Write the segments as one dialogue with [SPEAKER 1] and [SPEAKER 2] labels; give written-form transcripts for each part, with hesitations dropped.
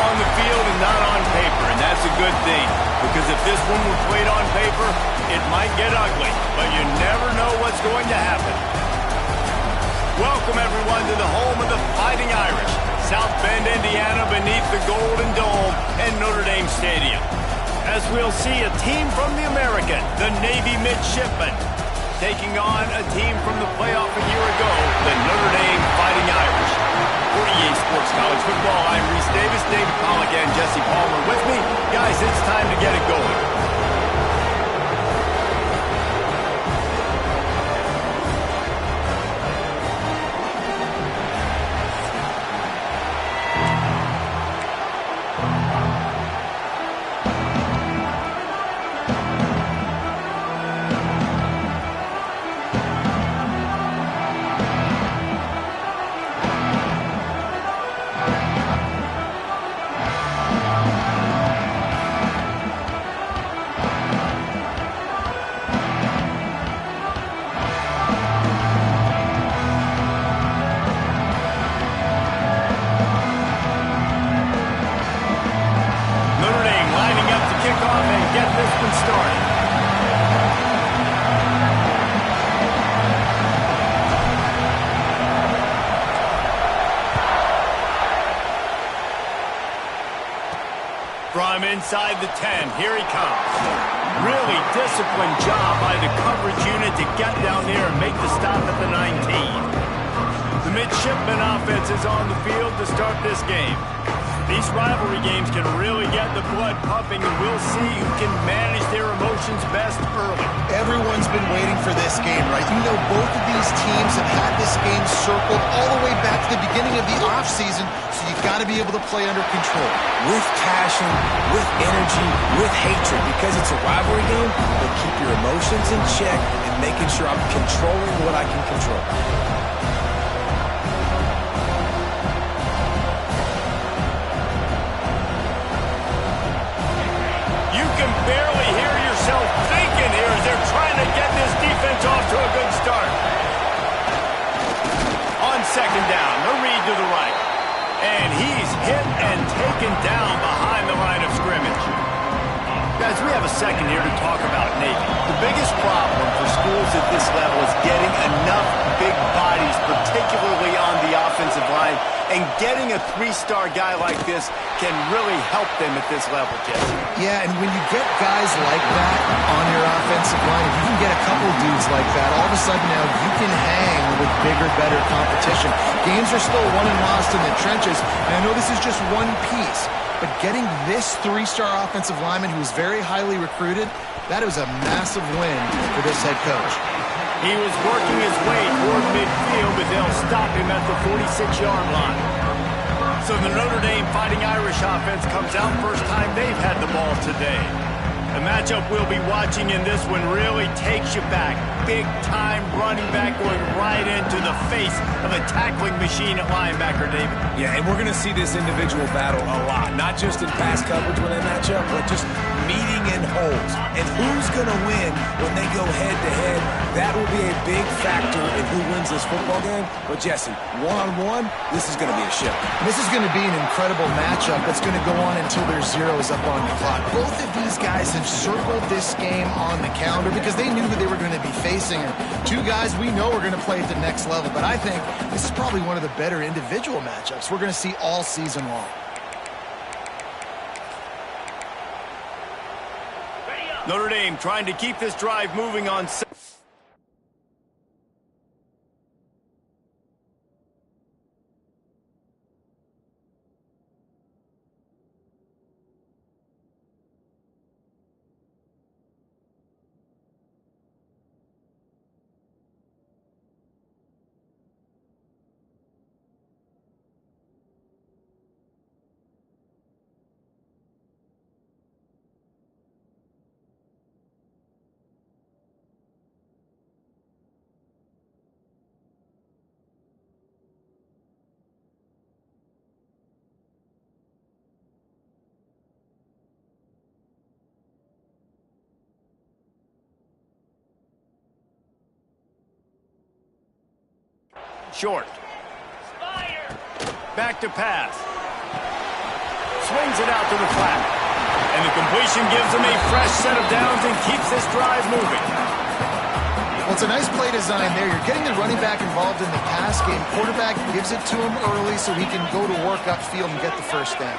[SPEAKER 1] on the field and not on paper, and that's a good thing, because if this one were played on paper, it might get ugly, but you never know what's going to happen. Welcome, everyone, to the home of the Fighting Irish, South Bend, Indiana, beneath the Golden Dome and Notre Dame Stadium. As we'll see a team from the American, the Navy Midshipmen, taking on a team from the playoff a year ago, the Notre Dame Fighting Irish. For EA Sports College Football, I'm Reese Davis, David Pollack, and Jesse Palmer with me. Guys, it's time to get it going. From inside the 10, here he comes. Really disciplined job by the coverage unit to get down there and make the stop at the 19. The midshipman offense is on the field to start this game. These rivalry games can really get the blood pumping, and we'll see who can manage their emotions best early.
[SPEAKER 2] Everyone's been waiting for this game, right? You know, both of these teams have had this game circled all the way back to the beginning of the offseason, so you've got to be able to play under control.
[SPEAKER 3] With passion, with energy, with hatred, because it's a rivalry game, but keep your emotions in check and making sure I'm controlling what I can control.
[SPEAKER 1] Barely hear yourself thinking here as they're trying to get this defense off to a good start. On second down, the read to the right. And he's hit and taken down behind the line of scrimmage. Guys, we have a second here to talk about Navy. The biggest problem for schools at this level is getting enough big bodies, particularly on the offensive line, and getting a three-star guy like this can really help them at this level, Jesse.
[SPEAKER 2] Yeah, and when you get guys like that on your offensive line, if you can get a couple dudes like that, all of a sudden now you can hang with bigger, better competition. Games are still won and lost in the trenches, and I know this is just one piece, but getting this three-star offensive lineman who is very highly recruited, that was a massive win for this head coach.
[SPEAKER 1] He was working his way toward midfield, but they'll stop him at the 46-yard line. So the Notre Dame Fighting Irish offense comes out first time they've had the ball today. The matchup we'll be watching in this one really takes you back. Big-time running back going right into the face of a tackling machine at linebacker, David.
[SPEAKER 3] Yeah, and we're going to see this individual battle a lot. Not just in pass coverage when they match up, but just meeting in holes. And who's going to win when they go head-to-head? That will be a big factor in who wins this football game. But, Jesse, one-on-one, this is going to be a show.
[SPEAKER 2] This is going to be an incredible matchup that's going to go on until there's zeros up on the clock. Both of these guys have circled this game on the calendar because they knew who they were going to be facing. And two guys we know are going to play at the next level. But I think this is probably one of the better individual matchups we're going to see all season long.
[SPEAKER 1] Notre Dame trying to keep this drive moving on. Short. Back to pass. swings it out to the flat. And the completion gives them a fresh set of downs and keeps this drive moving.
[SPEAKER 2] Well, it's a nice play design there. You're getting the running back involved in the pass game. Quarterback gives it to him early so he can go to work upfield and get the first down.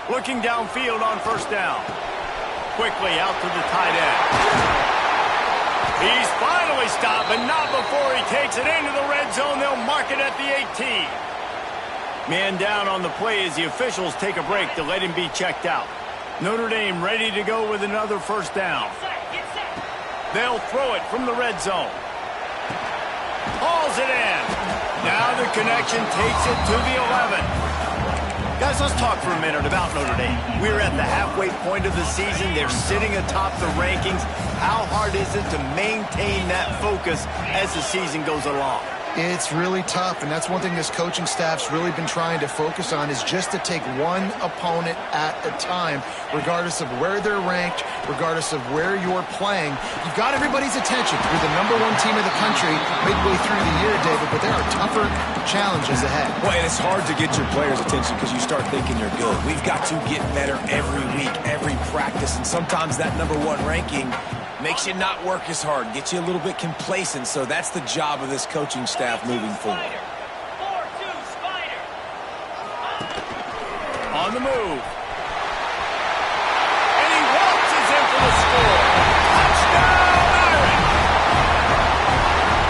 [SPEAKER 1] Looking downfield on first down. Quickly out to the tight end. He's finally stopped, but not before he takes it into the red zone. They'll mark it at the 18. Man down on the play as the officials take a break to let him be checked out. Notre Dame ready to go with another first down. They'll throw it from the red zone. Hauls it in. Now the connection takes it to the 11. Guys, let's talk for a minute about Notre Dame. We're at the halfway point of the season. They're sitting atop the rankings. How hard is it to maintain that focus as the season goes along?
[SPEAKER 2] It's really tough, and that's one thing this coaching staff's really been trying to focus on is just to take one opponent at a time, regardless of where they're ranked, regardless of where you're playing. You've got everybody's attention. You're the #1 team in the country midway through the year, David, but there are tougher challenges ahead.
[SPEAKER 3] Well, and it's hard to get your players' attention because you start thinking you're good. We've got to get better every week, every practice, and sometimes that #1 ranking makes you not work as hard, gets you a little bit complacent, so that's the job of this coaching staff moving forward.
[SPEAKER 1] On the move. And he waltzes in for the score. Touchdown, Irish!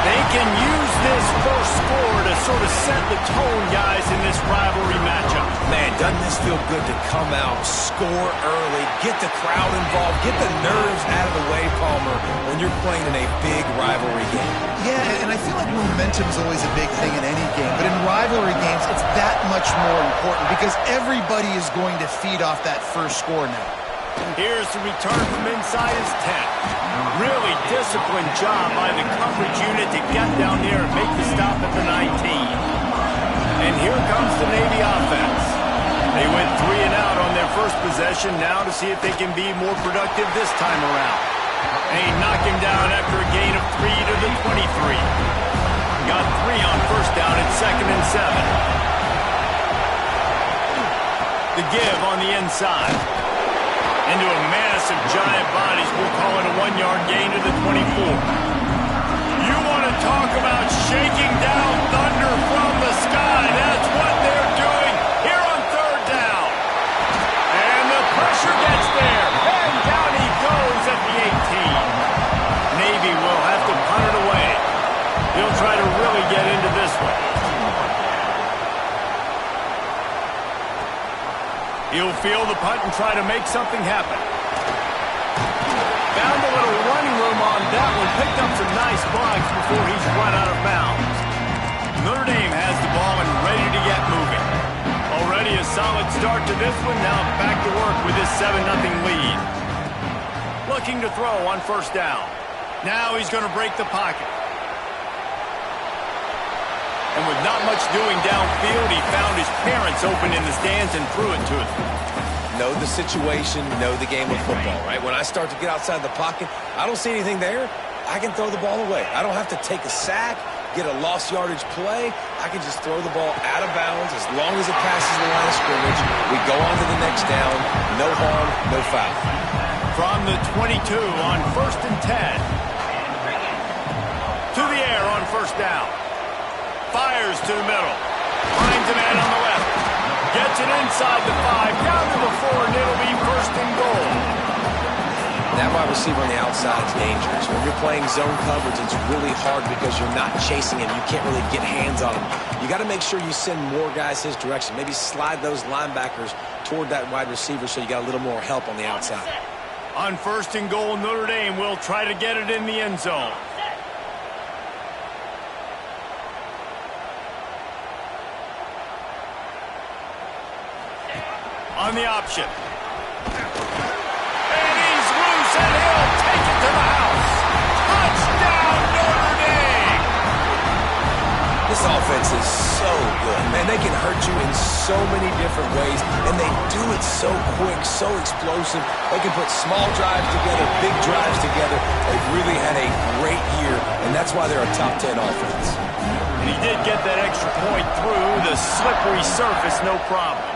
[SPEAKER 1] They can use this first score to sort of set the tone, guys, in this rivalry matchup.
[SPEAKER 3] Man, doesn't this feel good to come out, score early, get the crowd involved, get the nerves out of the way, Palmer, when you're playing in a big rivalry game?
[SPEAKER 2] Yeah, and I feel like momentum's always a big thing in any game, but in rivalry games, it's that much more important because everybody is going to feed off that first score now.
[SPEAKER 1] Here's the return from inside his 10. Really disciplined job by the coverage unit to get down there and make the stop at the 19. And here comes the Navy offense. They went 3 and out on their first possession, now to see if they can be more productive this time around. They knock him down after a gain of 3 to the 23. Got 3 on first down at 2nd and 7. The give on the inside. Into a mass of giant bodies. We'll call it a 1-yard gain to the 24. You want to talk about shaking down thunder from the sky. That's what they're doing here on 3rd down. And the pressure gets there. And down he goes at the 18. Navy will have to punt it away. He'll try to really get into this one. He'll field the punt and try to make something happen. Found a little running room on that one. Picked up some nice blocks before he's run out of bounds. Notre Dame has the ball and ready to get moving. Already a solid start to this one. Now back to work with this 7-0 lead. Looking to throw on first down. Now he's going to break the pocket. And with not much doing downfield, he found his parents open in the stands and threw it to them.
[SPEAKER 3] Know the situation, know the game of football, right? When I start to get outside the pocket, I don't see anything there, I can throw the ball away. I don't have to take a sack, get a lost yardage play. I can just throw the ball out of bounds as long as it passes the line of scrimmage. We go on to the next down. No harm, no foul.
[SPEAKER 1] From the 22 on 1st and 10. To the air on first down. Fires to the middle. Finds a man on the left. Gets it inside the 5. Down to the 4, and it'll be 1st and goal.
[SPEAKER 3] That wide receiver on the outside is dangerous. When you're playing zone coverage, it's really hard because you're not chasing him. You can't really get hands on him. You got to make sure you send more guys his direction. Maybe slide those linebackers toward that wide receiver so you got a little more help on the outside.
[SPEAKER 1] On 1st and goal, Notre Dame will try to get it in the end zone. On the option. And he's loose, and he'll take it to
[SPEAKER 3] so many different ways, and they do it so quick, so explosive. They can put small drives together, big drives together. They've really had a great year, and that's why they're a top 10 offense.
[SPEAKER 1] And he did get that extra point through the slippery surface, no problem.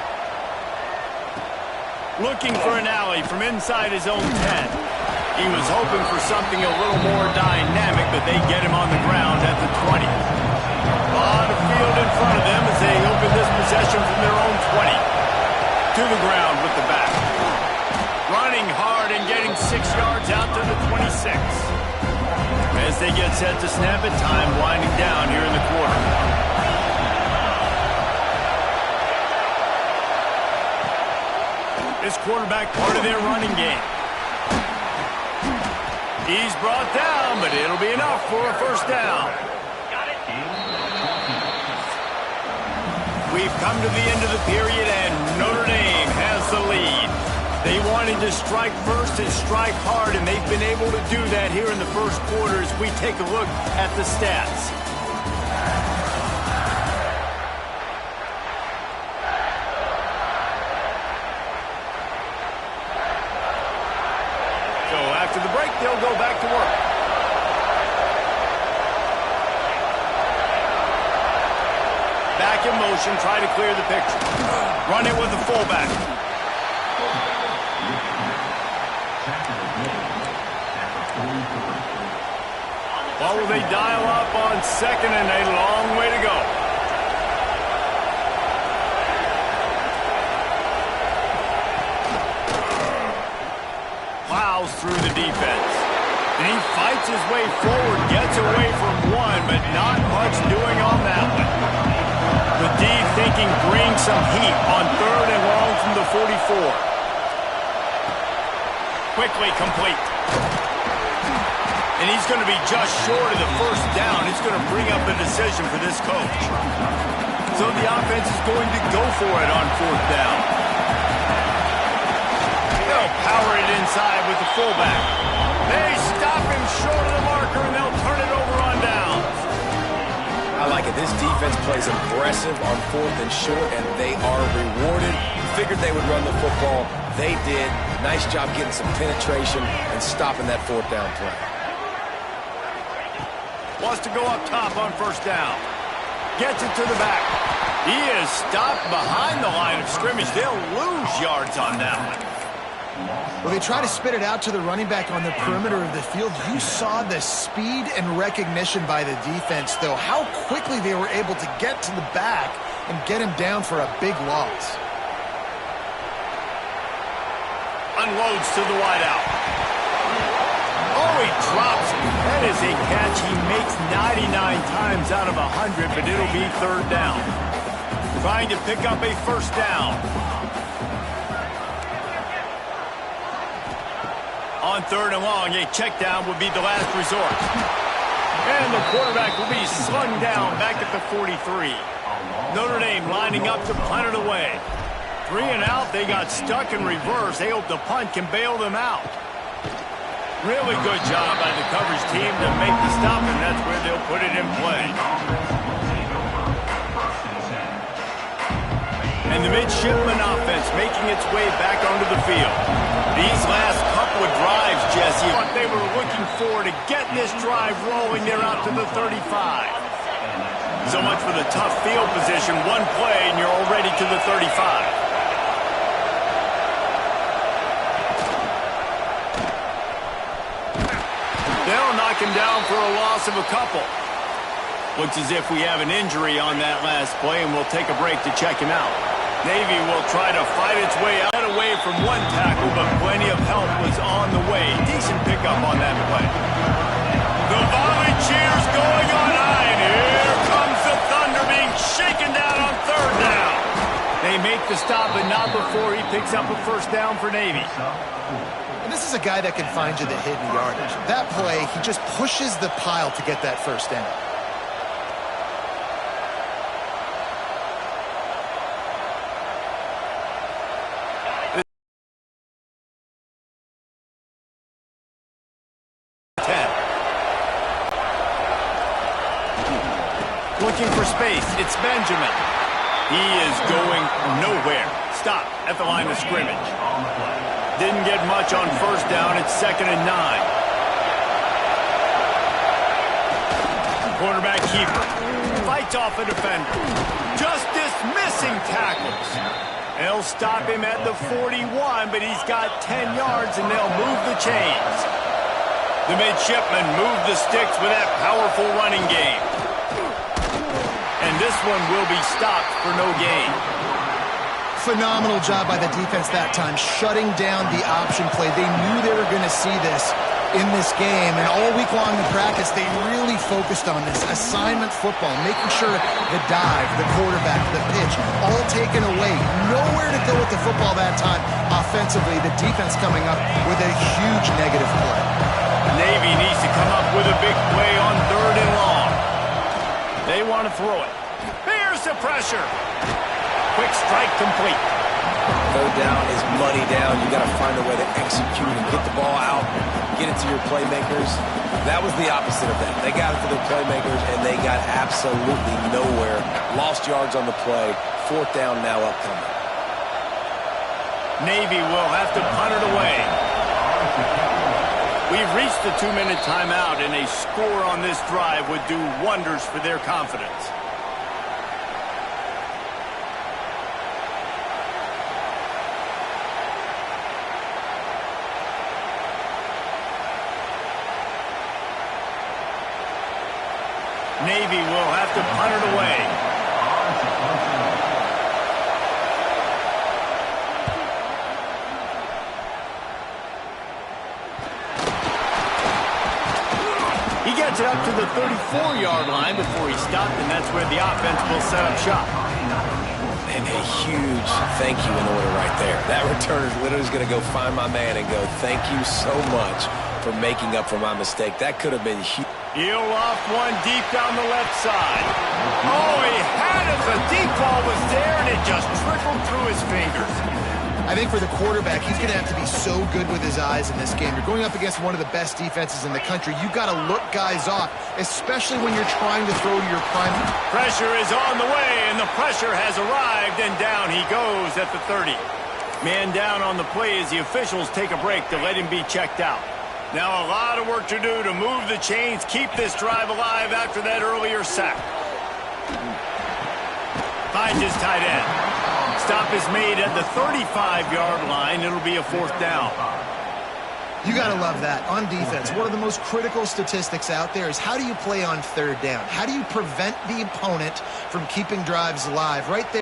[SPEAKER 1] Looking for an alley from inside his own 10. He was hoping for something a little more dynamic, but they get him on the ground at the 20. A lot of field in front of them as they open this possession from their own 20. To the ground with the back. Running hard and getting 6 yards out to the 26. As they get set to snap it, time winding down here in the quarter. This quarterback part of their running game. He's brought down, but it'll be enough for a first down. We've come to the end of the period, and Notre Dame has the lead. They wanted to strike first and strike hard, and they've been able to do that here in the first quarter as we take a look at the stats. So after the break, they'll go back to work. Back in motion, try to clear the picture. Run it with the fullback. Well, will they dial up on second and a long way to go? Plows through the defense. And he fights his way forward, gets away from one, but not much doing on that one. The D thinking bring some heat on third and long from the 44. Quickly complete. And he's going to be just short of the first down. It's going to bring up a decision for this coach. So the offense is going to go for it on fourth down. They'll power it inside with the fullback. They stop him short of the marker, and they'll turn it over on downs.
[SPEAKER 3] I like it. This defense plays aggressive on fourth and short, and they are rewarded. Figured they would run the football. They did. Nice job getting some penetration and stopping that fourth down play.
[SPEAKER 1] Wants to go up top on first down. Gets it to the back. He is stopped behind the line of scrimmage. They'll lose yards on that one.
[SPEAKER 2] Well, they try to spit it out to the running back on the perimeter of the field. You saw the speed and recognition by the defense, though, how quickly they were able to get to the back and get him down for a big loss.
[SPEAKER 1] Unloads to the wideout. Oh, he drops it. That is a catch he makes 99 times out of 100, but it'll be third down. Trying to pick up a first down. On third and long, a check down would be the last resort. And the quarterback will be slung down back at the 43. Notre Dame lining up to punt it away. 3 and out, they got stuck in reverse. They hope the punt can bail them out. Really good job by the coverage team to make the stop, and that's where they'll put it in play. And the midshipman offense making its way back onto the field. These last couple of drives, Jesse, what they were looking for to get this drive rolling. They're out to the 35. So much for the tough field position. One play, and you're already to the 35. They'll knock him down for a loss of a couple. Looks as if we have an injury on that last play, and we'll take a break to check him out. Navy will try to fight its way out away from one tackle, but plenty of help was on the way. Decent pickup on that play. The volley cheers going on high, and here comes the Thunder being shaken down on third down. They make the stop, but not before he picks up a first down for Navy.
[SPEAKER 2] And this is a guy that can find you the hidden yardage. That play, he just pushes the pile to get that first down.
[SPEAKER 1] Looking for space. It's Benjamin. He is going nowhere. Stop at the line of scrimmage. Didn't get much on first down. It's 2nd and 9. Quarterback keeper fights off a defender. Just dismissing tackles. They'll stop him at the 41, but he's got 10 yards, and they'll move the chains. The midshipmen move the sticks with that powerful running game. And this one will be stopped for no gain.
[SPEAKER 2] Phenomenal job by the defense that time, shutting down the option play. They knew they were going to see this in this game, and all week long in practice, they really focused on this assignment football, making sure the dive, the quarterback, the pitch, all taken away. Nowhere to go with the football that time offensively. The defense coming up with a huge negative play.
[SPEAKER 1] Navy needs to come up with a big play on 3rd and long. They want to throw it. Here's the pressure. Quick strike complete.
[SPEAKER 3] 3rd down is money down. You got to find a way to execute and get the ball out, get it to your playmakers. That was the opposite of that. They got it to their playmakers, and they got absolutely nowhere. Lost yards on the play. 4th down now upcoming.
[SPEAKER 1] Navy will have to punt it away. We've reached the 2-minute timeout, and a score on this drive would do wonders for their confidence. Navy will have to punt it away. He gets it up to the 34-yard line before he stopped, and that's where the offense will set up shop.
[SPEAKER 3] And a huge thank you in order right there. That returner is literally going to go find my man and go, thank you so much for making up for my mistake. That could have been huge.
[SPEAKER 1] He'll loft one deep down the left side. Oh, he had it. The deep ball was there, and it just trickled through his fingers.
[SPEAKER 2] I think for the quarterback, he's going to have to be so good with his eyes in this game. You're going up against one of the best defenses in the country. You've got to look guys off, especially when you're trying to throw to your prime.
[SPEAKER 1] Pressure is on the way, and the pressure has arrived, and down he goes at the 30. Man down on the play as the officials take a break to let him be checked out. Now a lot of work to do to move the chains, keep this drive alive after that earlier sack. Finds his tight end. Stop is made at the 35-yard line. It'll be a 4th down.
[SPEAKER 2] You got to love that. On defense, one of the most critical statistics out there is how do you play on 3rd down? How do you prevent the opponent from keeping drives alive? Right there.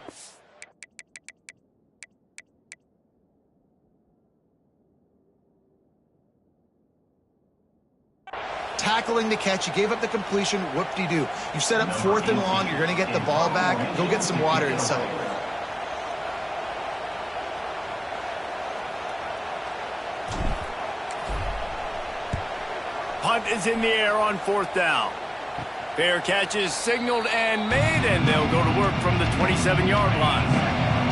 [SPEAKER 2] Tackling the catch, you gave up the completion, whoop-de-doo. You set up 4th and long, you're going to get the ball back, go get some water and celebrate.
[SPEAKER 1] Punt is in the air on 4th down. Fair catch is signaled and made, and they'll go to work from the 27-yard line.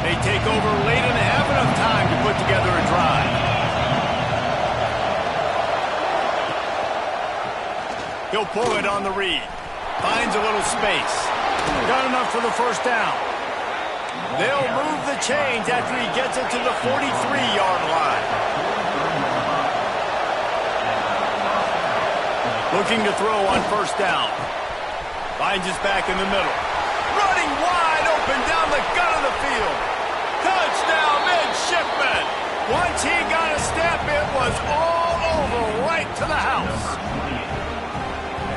[SPEAKER 1] They take over late and have enough time to put together a drive. He'll pull it on the read. Finds a little space. Got enough for the 1st down. They'll move the chains after he gets it to the 43-yard line. Looking to throw on 1st down. Finds his back in the middle. Running wide open down the gut of the field. Touchdown, midshipman. Once he got a step, it was all over right to the house.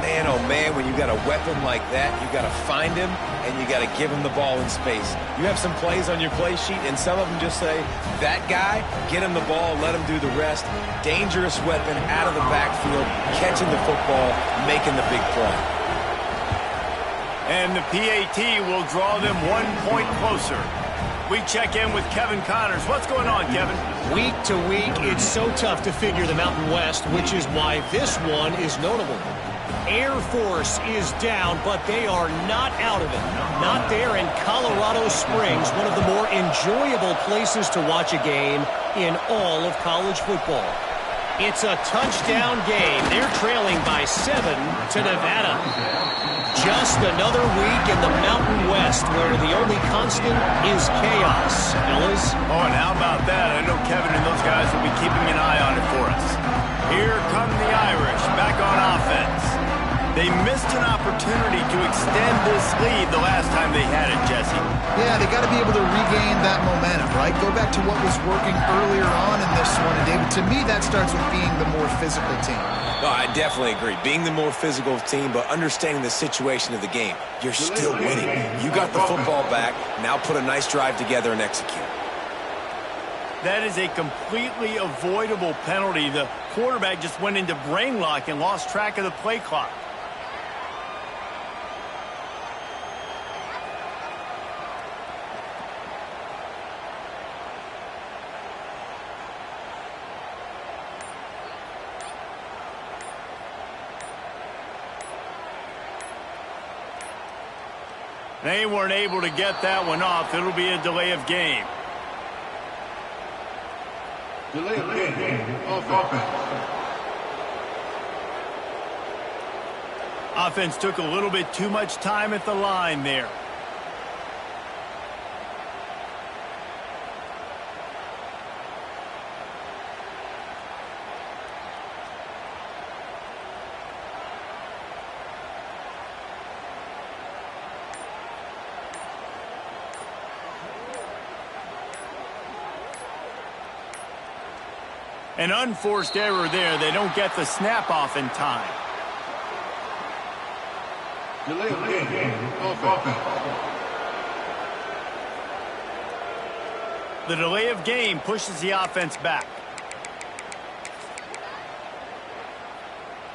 [SPEAKER 3] Man, oh man, when you got a weapon like that, you got to find him and you got to give him the ball in space. You have some plays on your play sheet, and some of them just say, that guy, get him the ball, let him do the rest. Dangerous weapon out of the backfield, catching the football, making the big play.
[SPEAKER 1] And the PAT will draw them 1 point closer. We check in with Kevin Connors. What's going on, Kevin?
[SPEAKER 4] Week to week, it's so tough to figure the Mountain West, which is why this one is notable. Air Force is down, but they are not out of it. Not there in Colorado Springs, one of the more enjoyable places to watch a game in all of college football. It's a touchdown game. They're trailing by 7 to Nevada. Just another week in the Mountain West where the only constant is chaos. Fellas?
[SPEAKER 1] Oh, and how about that? I know Kevin and those guys will be keeping an eye on it for us. Here come the Irish back on offense. They missed an opportunity to extend this lead the last time they had it, Jesse.
[SPEAKER 2] Yeah, they got to be able to regain that momentum, right? Go back to what was working earlier on in this one. And, David, to me, that starts with being the more physical team.
[SPEAKER 3] No, I definitely agree. Being the more physical team, but understanding the situation of the game. You're still winning. You got the football back. Now put a nice drive together and execute.
[SPEAKER 1] That is a completely avoidable penalty. The quarterback just went into brain lock and lost track of the play clock. They weren't able to get that one off. It'll be a delay of game.
[SPEAKER 5] Delay of game.
[SPEAKER 1] Offense took a little bit too much time at the line there. An unforced error there. They don't get the snap off in time.
[SPEAKER 5] Delay of game.
[SPEAKER 1] The delay of game pushes the offense back.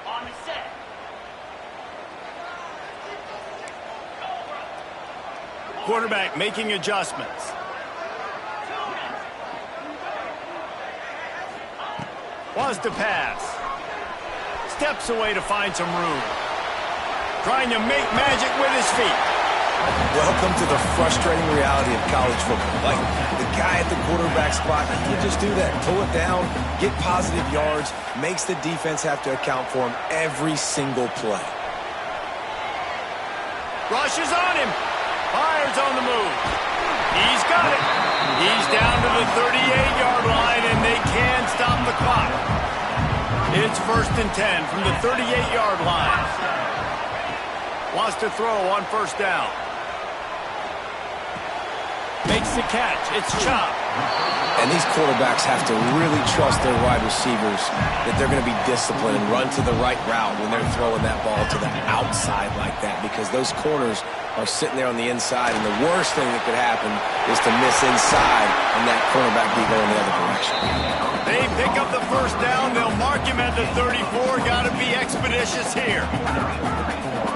[SPEAKER 6] On the set.
[SPEAKER 1] Quarterback making adjustments. Wants to pass. Steps away to find some room. Trying to make magic with his feet.
[SPEAKER 3] Welcome to the frustrating reality of college football. Like, the guy at the quarterback spot, he can just do that. Pull it down, get positive yards, makes the defense have to account for him every single play.
[SPEAKER 1] Rushes on him. Fires on the move. He's got it. He's down to the 38-yard line, and they can stop the clock. It's 1st and 10 from the 38-yard line. Wants to throw on 1st down. Makes the catch. It's Chop.
[SPEAKER 3] And these quarterbacks have to really trust their wide receivers that they're going to be disciplined and run to the right route when they're throwing that ball to the outside like that, because those corners are sitting there on the inside, and the worst thing that could happen is to miss inside and that cornerback be going the other direction.
[SPEAKER 1] They pick up the 1st down. They'll mark him at the 34. Got to be expeditious here.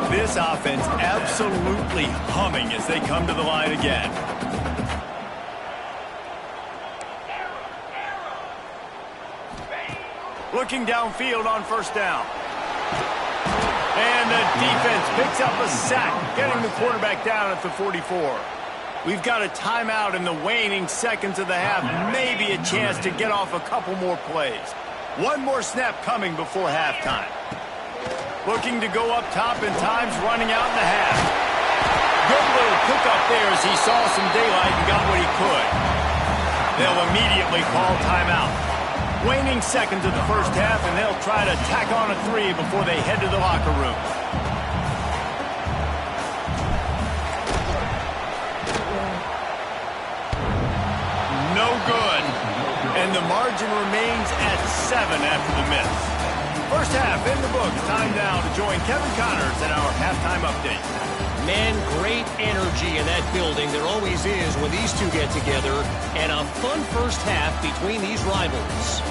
[SPEAKER 1] This offense absolutely humming as they come to the line again. Looking downfield on 1st down. And the defense picks up a sack, getting the quarterback down at the 44. We've got a timeout in the waning seconds of the half. Maybe a chance to get off a couple more plays. One more snap coming before halftime. Looking to go up top, and time's running out in the half. Good little pickup there as he saw some daylight and got what he could. They'll immediately call timeout. Waning seconds of the 1st half, and they'll try to tack on a 3 before they head to the locker room. No good. And the margin remains at 7 after the miss. 1st half in the books. Time now to join Kevin Connors in our halftime update.
[SPEAKER 4] Man, great energy in that building. There always is when these two get together. And a fun 1st half between these rivals.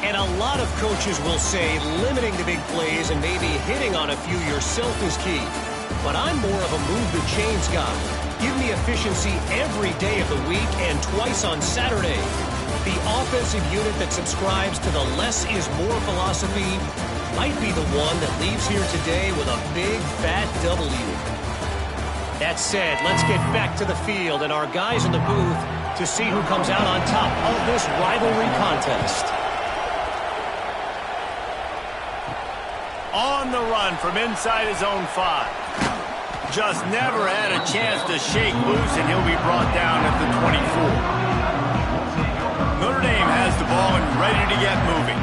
[SPEAKER 4] And a lot of coaches will say limiting the big plays and maybe hitting on a few yourself is key. But I'm more of a move the chains guy. Give me efficiency every day of the week and twice on Saturday. The offensive unit that subscribes to the less is more philosophy might be the one that leaves here today with a big fat W. That said, let's get back to the field and our guys in the booth to see who comes out on top of this rivalry contest.
[SPEAKER 1] On the run from inside his own 5. Just never had a chance to shake loose, and he'll be brought down at the 24. Notre Dame has the ball and ready to get moving.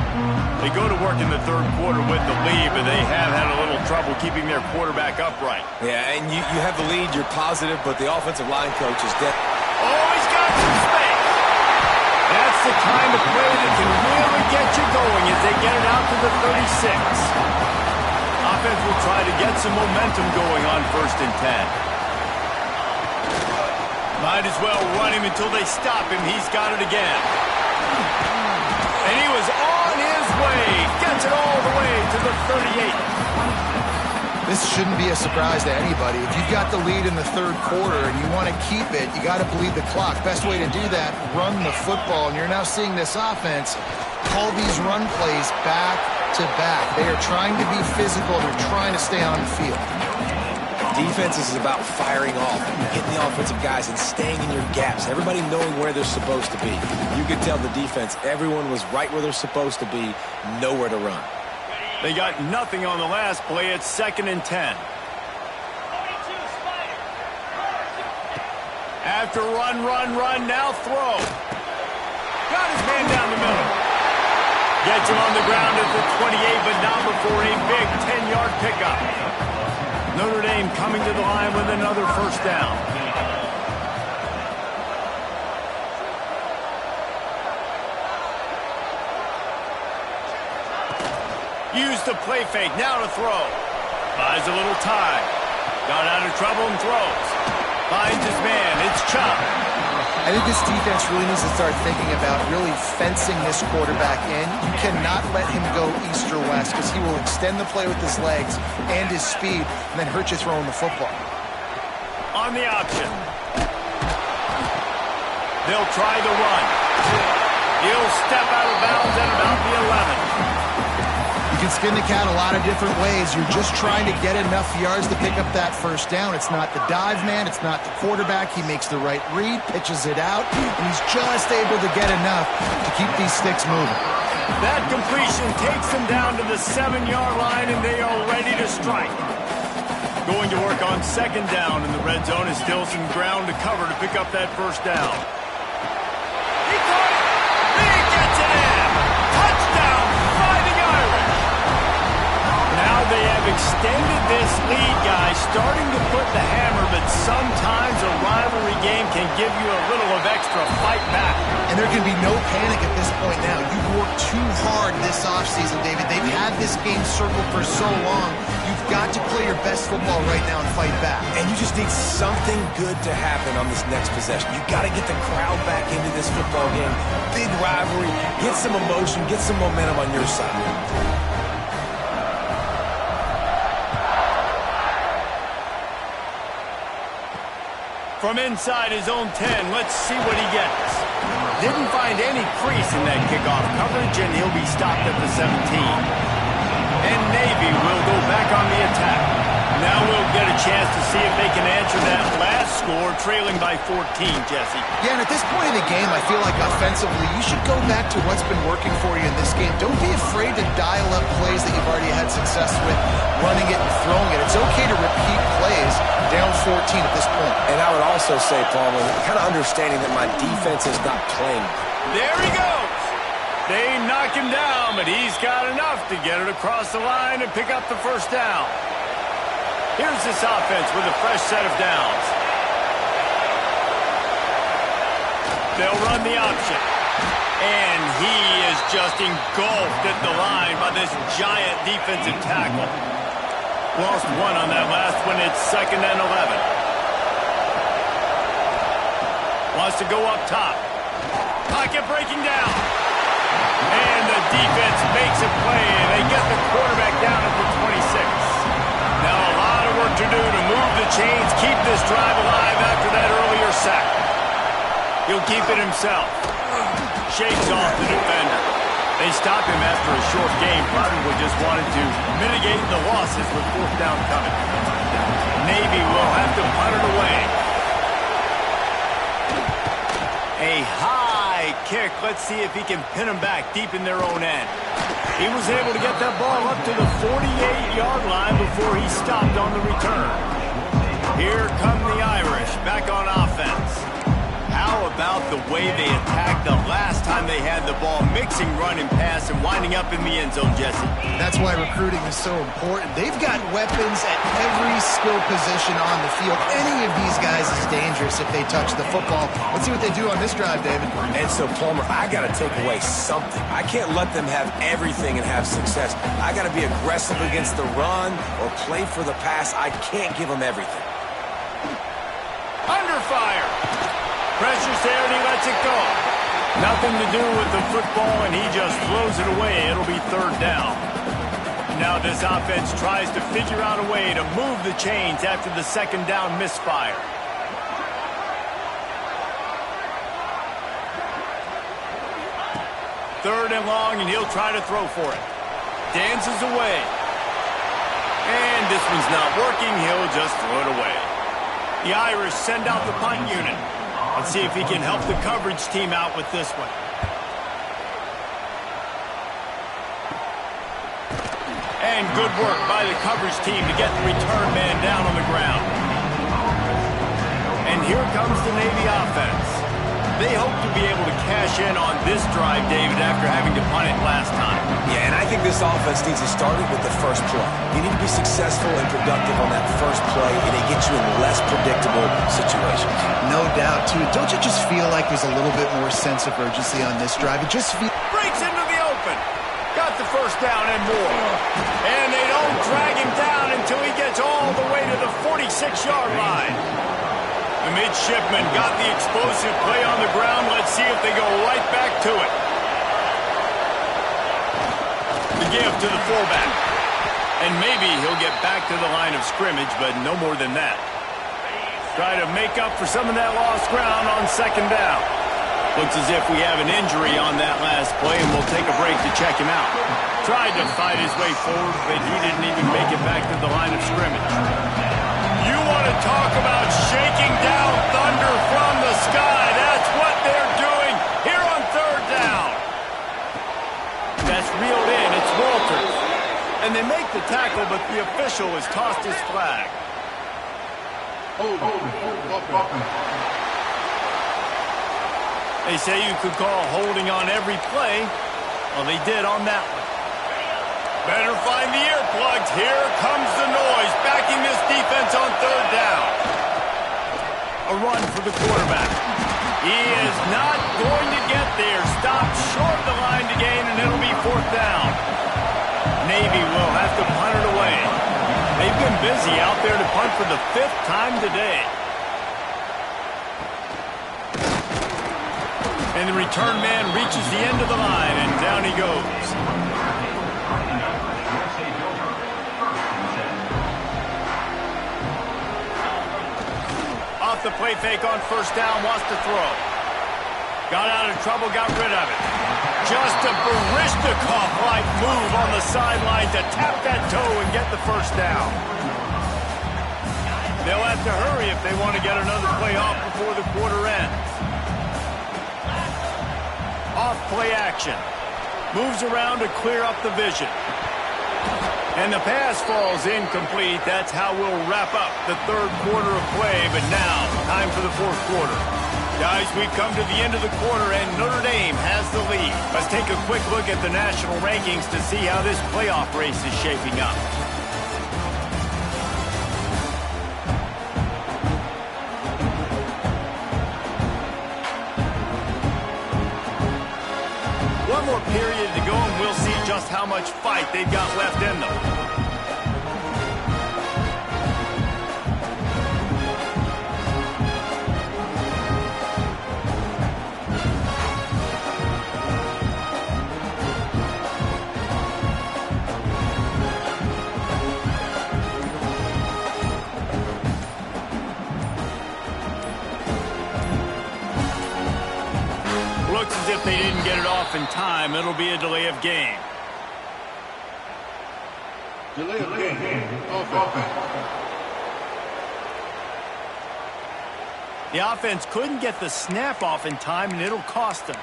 [SPEAKER 1] They go to work in the third quarter with the lead, but they have had a little trouble keeping their quarterback upright.
[SPEAKER 3] Yeah, and you have the lead, you're positive, but the offensive line coach is dead.
[SPEAKER 1] Oh, he's got some space. That's the kind of play that can really get you going as they get it out to the 36. Offense will try to get some momentum going on 1st and 10. Might as well run him until they stop him. He's got it again. And he was on his way. Gets it all the way to the 38.
[SPEAKER 2] This shouldn't be a surprise to anybody. If you've got the lead in the third quarter and you want to keep it, you got to bleed the clock. Best way to do that, run the football. And you're now seeing this offense call these run plays back to back. They are trying to be physical. They're trying to stay on the field.
[SPEAKER 3] Defense is about firing off, hitting the offensive guys and staying in your gaps. Everybody knowing where they're supposed to be. You could tell the defense, everyone was right where they're supposed to be, nowhere to run.
[SPEAKER 1] They got nothing on the last play. It's 2nd and 10. After run, now throw. Got his man down the middle. Gets him on the ground at the 28, but not before a big 10-yard pickup. Notre Dame coming to the line with another 1st down. Use the play fake, now to throw. Buys a little time. Got out of trouble and throws. Finds his man, it's Chubb.
[SPEAKER 2] I think this defense really needs to start thinking about really fencing this quarterback in. You cannot let him go east or west because he will extend the play with his legs and his speed and then hurt you throwing the football.
[SPEAKER 1] On the option. They'll try the run. He'll step out of bounds at about the 11.
[SPEAKER 2] You can skin the cat a lot of different ways. You're just trying to get enough yards to pick up that 1st down. It's not the dive man. It's not the quarterback. He makes the right read, pitches it out, and he's just able to get enough to keep these sticks moving.
[SPEAKER 1] That completion takes them down to the 7-yard line, and they are ready to strike. Going to work on 2nd down, and the red zone is still some ground to cover to pick up that 1st down. He caught it. He gets it in. Touchdown, Fighting Irish. Now they have extended this lead, guys, starting to put the hammer, but sometimes a rivalry game can give you a little of extra fight back.
[SPEAKER 2] And there can be no panic at this point now. You've worked too hard this offseason, David. They've had this game circled for so long. You've got to play your best football right now and fight back.
[SPEAKER 3] And you just need something good to happen on this next possession. You got to get the crowd back into this football game. Big rivalry. Get some emotion. Get some momentum on your side.
[SPEAKER 1] From inside his own 10, let's see what he gets. Didn't find any crease in that kickoff coverage, and he'll be stopped at the 17. And Navy will go back on the attack. Now we'll get a chance to see if they can answer that last score, trailing by 14, Jesse.
[SPEAKER 2] Yeah, and at this point in the game, I feel like offensively, you should go back to what's been working for you in this game. Don't be afraid to dial up plays that you've already had success with, running it and throwing it. It's okay to repeat plays down 14 at this point.
[SPEAKER 3] And I would also say, Palmer, kind of understanding that my defense is not playing.
[SPEAKER 1] There he goes. They knock him down, but he's got enough to get it across the line and pick up the 1st down. Here's this offense with a fresh set of downs. They'll run the option. And he is just engulfed at the line by this giant defensive tackle. Lost one on that last one. It's 2nd and 11. Wants to go up top. Pocket breaking down. And the defense makes a play, and they get the quarterback down at the 26. Now a lot of work to do to move the chains, keep this drive alive after that earlier sack. He'll keep it himself. Shakes off the defender. They stop him after a short game, probably just wanted to mitigate the losses with 4th down coming. Navy will have to punt it away. A high kick. Let's see if he can pin them back deep in their own end. He was able to get that ball up to the 48-yard line before he stopped on the return. Here come the Irish back on offense. How about the way they attacked the last time they had the ball, mixing run and pass and winding up in the end zone, Jesse?
[SPEAKER 2] That's why recruiting is so important. They've got weapons at every skill position on the field. Any of these guys is dangerous if they touch the football. Let's see what they do on this drive, David.
[SPEAKER 3] And so, Palmer, I got to take away something. I can't let them have everything and have success. I got to be aggressive against the run or play for the pass. I can't give them everything.
[SPEAKER 1] Under fire. Pressure's there and he lets it go. Nothing to do with the football and he just throws it away. It'll be third down. Now this offense tries to figure out a way to move the chains after the second down misfire. Third and long and he'll try to throw for it. Dances away. And this one's not working. He'll just throw it away. The Irish send out the punt unit. Let's see if he can help the coverage team out with this one. And good work by the coverage team to get the return man down on the ground. And here comes the Navy offense. They hope to be able to cash in on this drive, David, after having to punt it last time.
[SPEAKER 3] Yeah, and I think this offense needs to start it with the first play. You need to be successful and productive on that first play, and it gets you in less predictable situations.
[SPEAKER 2] No doubt, too. Don't you just feel like there's a little bit more sense of urgency on this drive? It just feels...
[SPEAKER 1] Breaks into the open. Got the first down and more. And they don't drag him down until he gets all the way to the 46-yard line. The midshipmen got the explosive play on the ground. Let's see if they go right back to it. The give to the fullback. And maybe he'll get back to the line of scrimmage, but no more than that. Try to make up for some of that lost ground on second down. Looks as if we have an injury on that last play, and we'll take a break to check him out. Tried to fight his way forward, but he didn't even make it back to the line of scrimmage. You want to talk about shaking down thunder from the sky. That's what they're doing here on third down. That's reeled in. It's Walters. And they make the tackle, but the official has tossed his flag. They say you could call holding on every play. Well, they did on that one. Better find the earplugs. Here comes the noise, backing this defense on third down. A run for the quarterback. He is not going to get there. Stopped short of the line to gain, and it'll be fourth down. Navy will have to punt it away. They've been busy out there to punt for the fifth time today. And the return man reaches the end of the line, and down he goes. Off the play fake on first down, wants to throw. Got out of trouble, got rid of it. Just a Barishnikov-like move on the sideline to tap that toe and get the first down. They'll have to hurry if they want to get another play off before the quarter ends. Off play action. Moves around to clear up the vision. And the pass falls incomplete. That's how we'll wrap up the third quarter of play. But now, time for the fourth quarter. Guys, we've come to the end of the quarter, and Notre Dame has the lead. Let's take a quick look at the national rankings to see how this playoff race is shaping up. One more period to go, and we'll see just how much fight they've got left in them. Looks as if they didn't get it off in time. It'll be a delay of game.
[SPEAKER 5] Delay of game. Offense.
[SPEAKER 1] The offense couldn't get the snap off in time, and it'll cost them.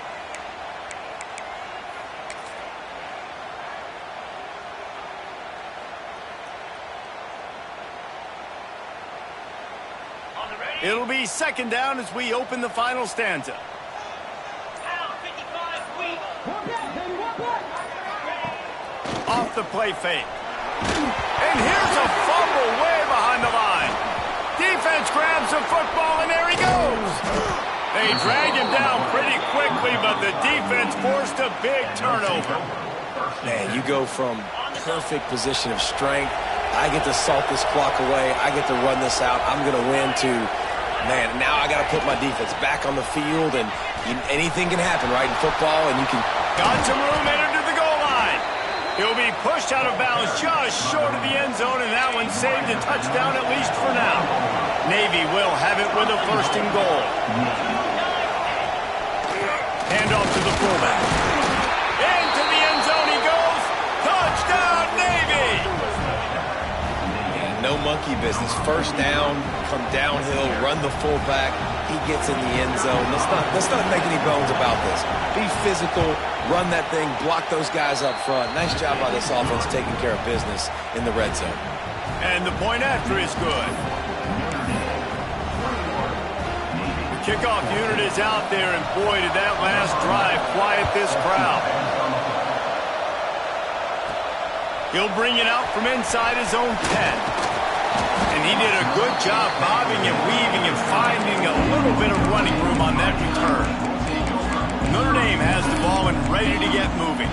[SPEAKER 1] It'll be second down as we open the final stanza. Off the play fake. And here's a fumble way behind the line. Defense grabs the football, and there he goes. They drag him down pretty quickly, but the defense forced a big turnover.
[SPEAKER 3] Man, you go from perfect position of strength. I get to salt this clock away. I get to run this out. I'm going to win to, man, now I got to put my defense back on the field, and anything can happen, right, in football, and you can...
[SPEAKER 1] Got some room entered to the goal line. He'll be pushed out of bounds just short of the end zone, and that one saved a touchdown at least for now. Navy will have it with a first and goal. Hand off to the fullback. Into the end zone he goes. Touchdown, Navy!
[SPEAKER 3] Yeah, no monkey business. First down, come downhill, run the fullback. He gets in the end zone. Let's not make any bones about this. Be physical, run that thing, block those guys up front. Nice job by this offense taking care of business in the red zone.
[SPEAKER 1] And the point after is good. The kickoff unit is out there, and boy, did that last drive quiet this crowd. He'll bring it out from inside his own 10. And he did a good job bobbing and weaving and finding a little bit of running room on that return. Notre Dame has the ball and ready to get moving.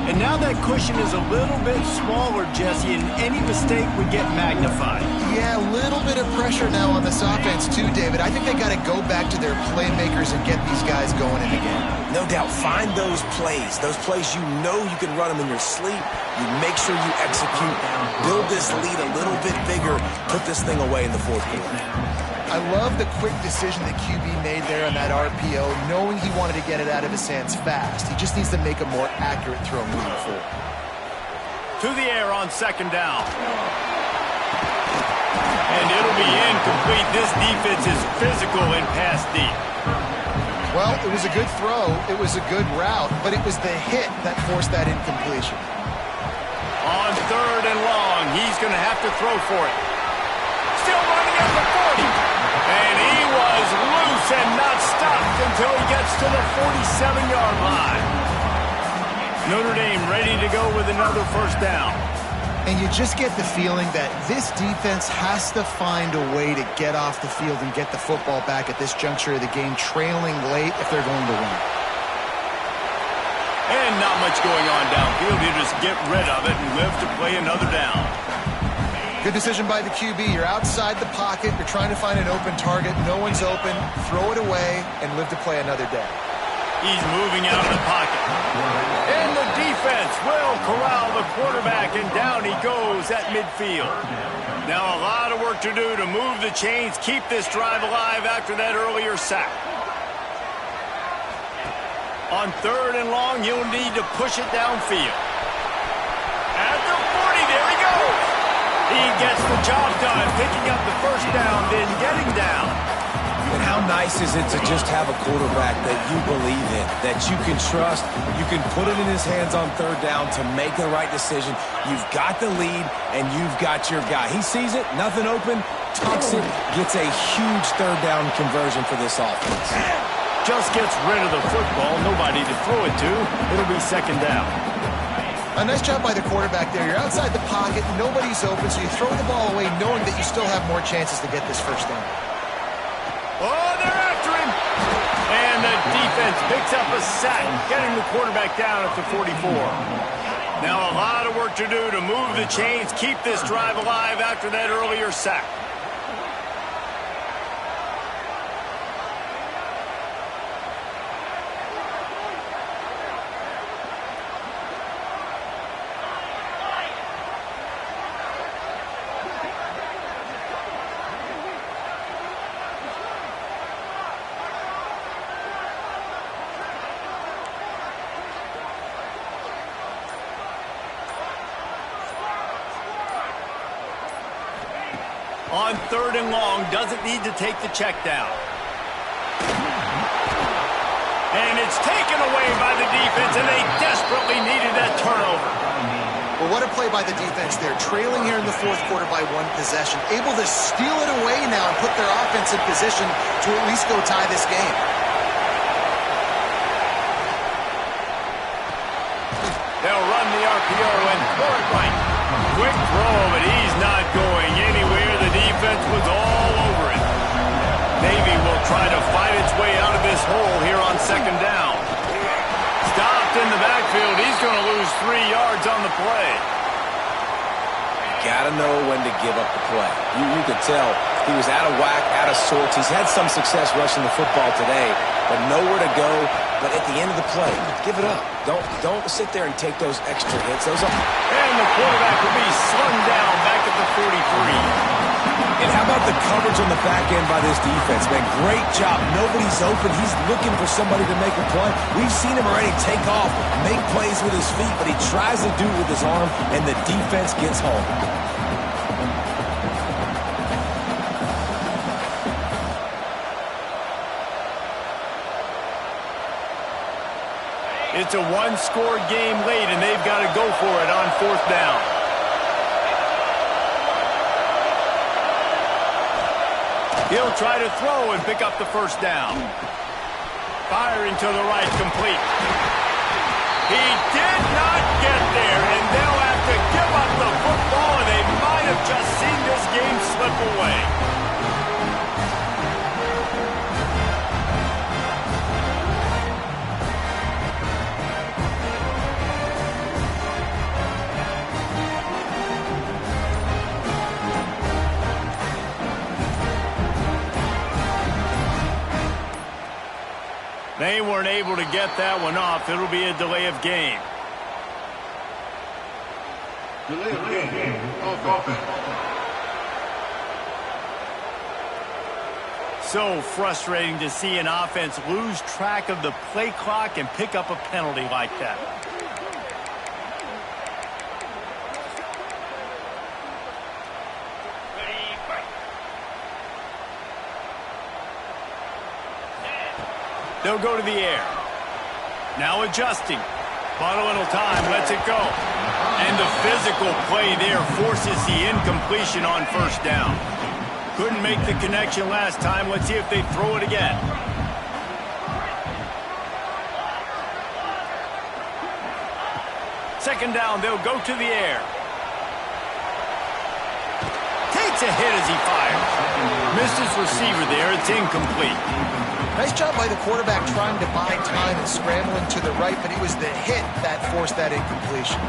[SPEAKER 1] And now that cushion is a little bit smaller, Jesse, and any mistake would get magnified.
[SPEAKER 2] Yeah, a little bit of pressure now on this offense too, David. I think they got to go back to their playmakers and get these guys going in the game.
[SPEAKER 3] No doubt. Find those plays you know you can run them in your sleep. You make sure you execute. Build this lead a little bit bigger. Put this thing away in the fourth quarter.
[SPEAKER 2] I love the quick decision that QB made there on that RPO, knowing he wanted to get it out of his hands fast. He just needs to make a more accurate throw moving forward.
[SPEAKER 1] To the air on second down. And it'll be incomplete. This defense is physical and pass deep.
[SPEAKER 2] Well, it was a good throw. It was a good route, but it was the hit that forced that incompletion.
[SPEAKER 1] On third and long, he's going to have to throw for it. Still running at the 40. And he was loose and not stopped until he gets to the 47-yard line. Notre Dame ready to go with another first down.
[SPEAKER 2] And you just get the feeling that this defense has to find a way to get off the field and get the football back at this juncture of the game, trailing late if they're going to win.
[SPEAKER 1] And not much going on downfield. You just get rid of it and live to play another down.
[SPEAKER 2] Good decision by the QB. You're outside the pocket. You're trying to find an open target. No one's open. Throw it away and live to play another day.
[SPEAKER 1] He's moving out of the pocket. And the defense will corral the quarterback, and down he goes at midfield. Now a lot of work to do to move the chains, keep this drive alive after that earlier sack. On third and long, he'll need to push it downfield. At the 40, there he goes. He gets the job done, picking up the first down, then getting down.
[SPEAKER 3] And how nice is it to just have a quarterback that you believe in, that you can trust, you can put it in his hands on third down to make the right decision. You've got the lead, and you've got your guy. He sees it, nothing open, tucks it, gets a huge third down conversion for this offense.
[SPEAKER 1] Just gets rid of the football, nobody to throw it to. It'll be second down.
[SPEAKER 2] A nice job by the quarterback there. You're outside the pocket, nobody's open, so you throw the ball away knowing that you still have more chances to get this first down.
[SPEAKER 1] Oh, they're after him. And the defense picks up a sack, getting the quarterback down at the 44. Now a lot of work to do to move the chains, keep this drive alive after that earlier sack. On third and long, doesn't need to take the check down. And it's taken away by the defense, and they desperately needed that turnover.
[SPEAKER 2] Well, what a play by the defense there. Trailing here in the fourth quarter by 1 possession. Able to steal it away now and put their offense in position to at least go tie this game.
[SPEAKER 1] They'll run the RPO and throw it right. Quick throw, but he's not going anywhere. The defense was all over it. Navy will try to fight its way out of this hole here on second down. Stopped in the backfield. He's going to lose 3 yards on the play.
[SPEAKER 3] Got to know when to give up the play. You could tell he was out of whack, out of sorts. He's had some success rushing the football today, but nowhere to go. But at the end of the play, give it up. Don't sit there and take those extra hits. And
[SPEAKER 1] the quarterback will be slung down back at the 43.
[SPEAKER 3] And how about the coverage on the back end by this defense, man? Great job. Nobody's open. He's looking for somebody to make a play. We've seen him already take off, make plays with his feet, but he tries to do it with his arm, and the defense gets home.
[SPEAKER 1] It's a one-score game late, and they've got to go for it on fourth down. He'll try to throw and pick up the first down. Firing to the right, complete. He did not get there, and they'll have to give up the football, and they might have just seen this game slip away. They weren't able to get that one off. It'll be a delay of game.
[SPEAKER 5] Delay of game. Offense.
[SPEAKER 1] So frustrating to see an offense lose track of the play clock and pick up a penalty like that. They'll go to the air. Now adjusting. Bought a little time, lets it go. And the physical play there forces the incompletion on first down. Couldn't make the connection last time. Let's see if they throw it again. Second down, they'll go to the air. Takes a hit as he fires. Missed his receiver there. It's incomplete.
[SPEAKER 2] Nice job by the quarterback trying to buy time and scrambling to the right, but it was the hit that forced that incompletion.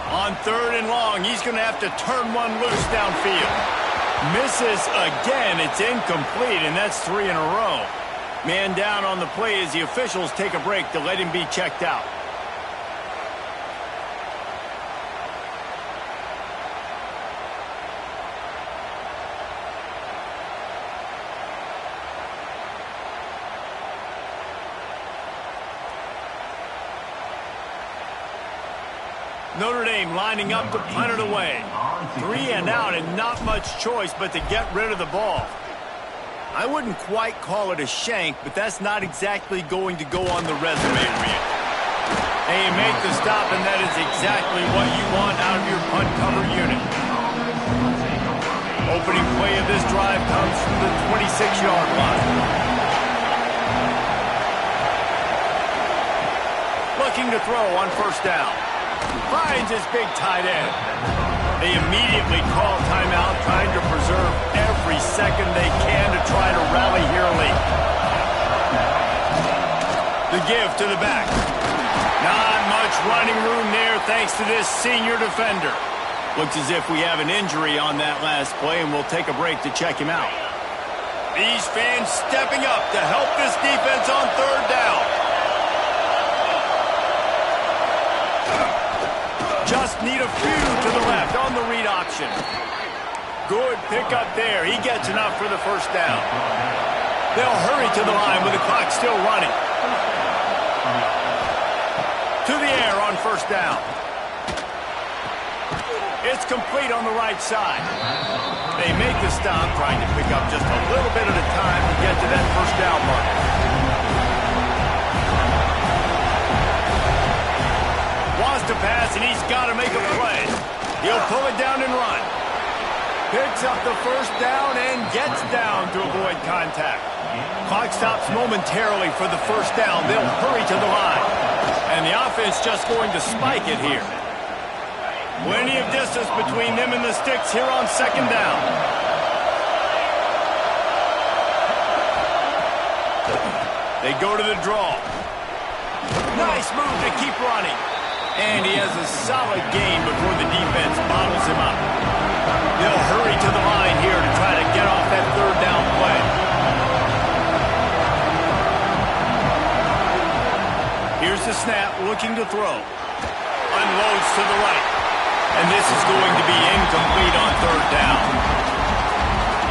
[SPEAKER 1] On third and long, he's going to have to turn one loose downfield. Misses again. It's incomplete, and that's 3 in a row. Man down on the play as the officials take a break to let him be checked out. Notre Dame lining up to punt it away. 3 and out and not much choice but to get rid of the ball. I wouldn't quite call it a shank, but that's not exactly going to go on the resume reel. They make the stop, and that is exactly what you want out of your punt cover unit. Opening play of this drive comes from the 26-yard line. Looking to throw on first down. Finds his big tight end. They immediately call timeout, trying to preserve every second they can to try to rally here late. The give to the back. Not much running room there thanks to this senior defender. Looks as if we have an injury on that last play, and we'll take a break to check him out. These fans stepping up to help this defense on third down. Just need a few to the left on the read option. Good pickup there. He gets enough for the first down. They'll hurry to the line with the clock still running. To the air on first down. It's complete on the right side. They make the stop, trying to pick up just a little bit at a time to get to that first down mark. has to pass, and he's got to make a play. He'll pull it down and run. Picks up the first down and gets down to avoid contact. Clock stops momentarily for the first down. They'll hurry to the line. And the offense just going to spike it here. Plenty of distance between them and the sticks here on second down. They go to the draw. Nice move to keep running. And he has a solid gain before the defense bottles him up. They'll hurry to the line here to try to get off that third down play. Here's the snap, looking to throw. Unloads to the right. And this is going to be incomplete on third down.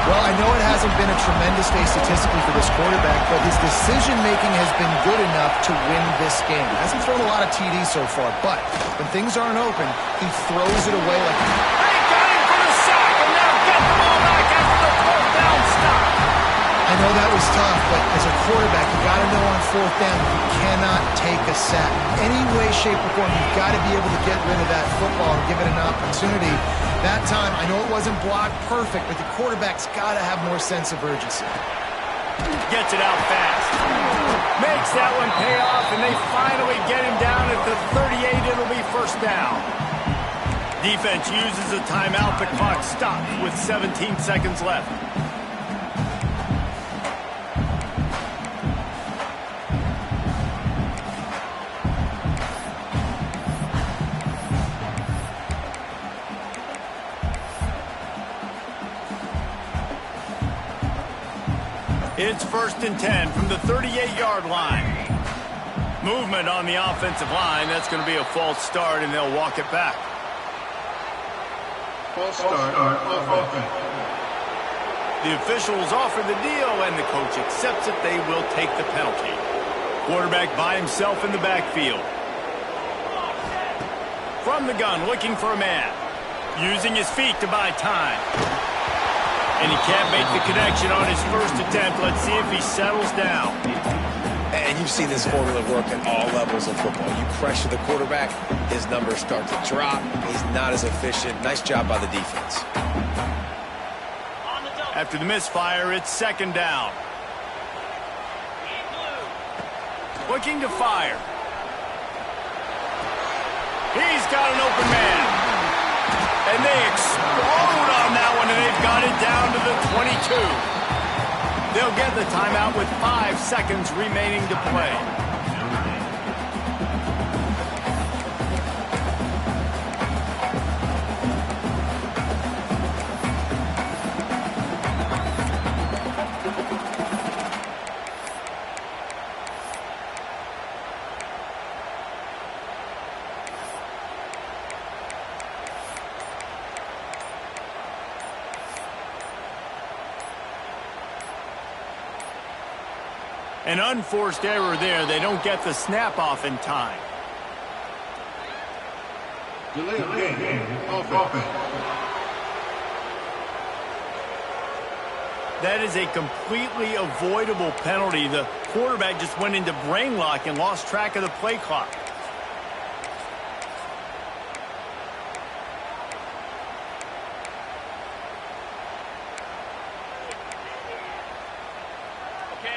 [SPEAKER 2] Well, I know it hasn't been a tremendous day statistically for this quarterback, but his decision-making has been good enough to win this game. He hasn't thrown a lot of TDs so far, but when things aren't open, he throws it away like...
[SPEAKER 1] They got him for the sack, and now get the ball back after the fourth down stop.
[SPEAKER 2] I know that was tough, but as a quarterback, you got to know on fourth down, you cannot take a sack. Any way, shape, or form, you've got to be able to get rid of that football and give it an opportunity. That time, I know it wasn't blocked perfect, but the quarterback's got to have more sense of urgency.
[SPEAKER 1] Gets it out fast. Makes that one pay off, and they finally get him down at the 38. It'll be first down. Defense uses a timeout. The clock stops with 17 seconds left. It's 1st and 10 from the 38-yard line. Movement on the offensive line. That's going to be a false start, and they'll walk it back.
[SPEAKER 5] False start on offense.
[SPEAKER 1] The officials offer the deal, and the coach accepts it. They will take the penalty. Quarterback by himself in the backfield. From the gun, looking for a man. Using his feet to buy time. And he can't make the connection on his first attempt. Let's see if he settles down.
[SPEAKER 3] And you've seen this formula work at all levels of football. You pressure the quarterback, his numbers start to drop. He's not as efficient. Nice job by the defense.
[SPEAKER 1] After the misfire, it's second down. Looking to fire. He's got an open man. And they explode on that one, and they've got it down to the 22. They'll get the timeout with 5 seconds remaining to play. An unforced error there. They don't get the snap off in time.
[SPEAKER 5] Delay game offense.
[SPEAKER 1] That is a completely avoidable penalty. The quarterback just went into brain lock and lost track of the play clock.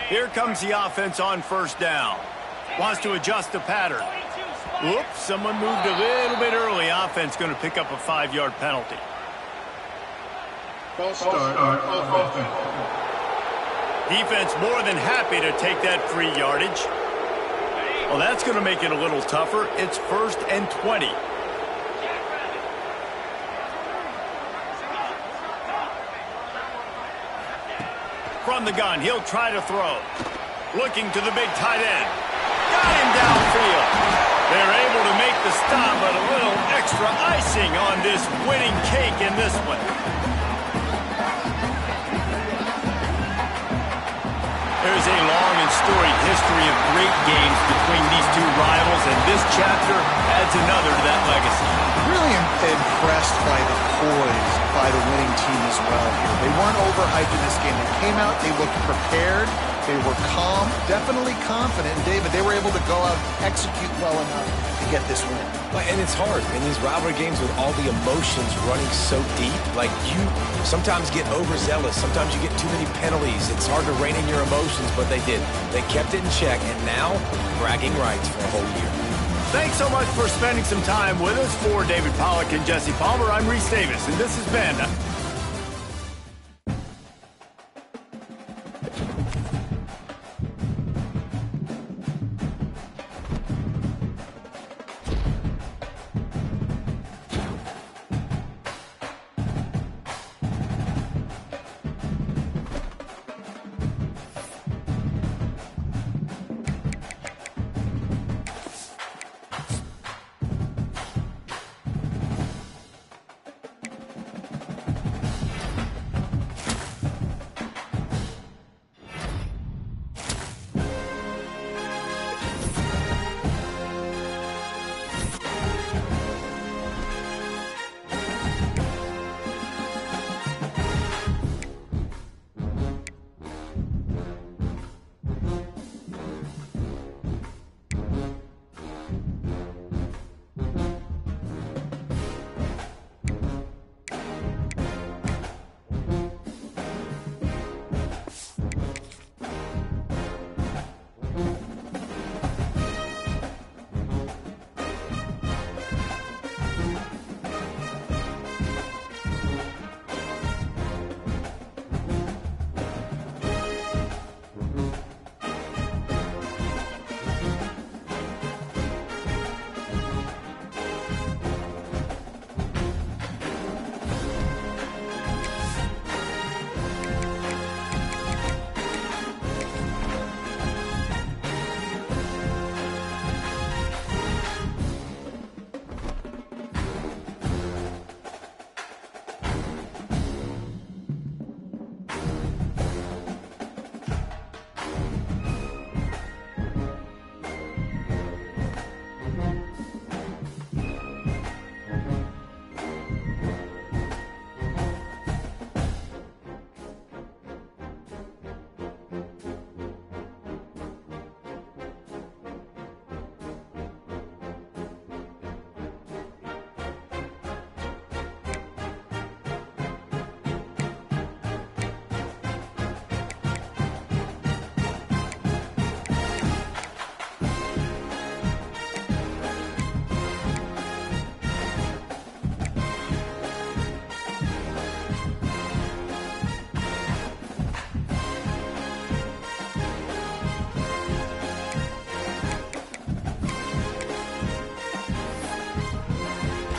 [SPEAKER 1] Here comes the offense on first down. Wants to adjust the pattern. Whoops, someone moved a little bit early. Offense going to pick up a 5-yard penalty.
[SPEAKER 5] False start on offense.
[SPEAKER 1] Defense more than happy to take that free yardage. Well, that's going to make it a little tougher. It's 1st and 20. From the gun, he'll try to throw. Looking to the big tight end. Got him downfield. They're able to make the stop, but a little extra icing on this winning cake in this one. There's a long and storied history of great games between these two rivals, and this chapter adds another to that legacy.
[SPEAKER 2] Really impressed by the poise by the winning team as well here. They weren't overhyped in this game. They came out, they looked prepared, They were calm, definitely confident. And David, they were able to go out and execute well enough to get this win.
[SPEAKER 3] And it's hard in these rivalry games with all the emotions running so deep. Like, you sometimes get overzealous. Sometimes you get too many penalties. It's hard to rein in your emotions, but they did. They kept it in check, and now bragging rights for a whole year.
[SPEAKER 1] Thanks so much for spending some time with us. For David Pollack and Jesse Palmer, I'm Reese Davis, and this has been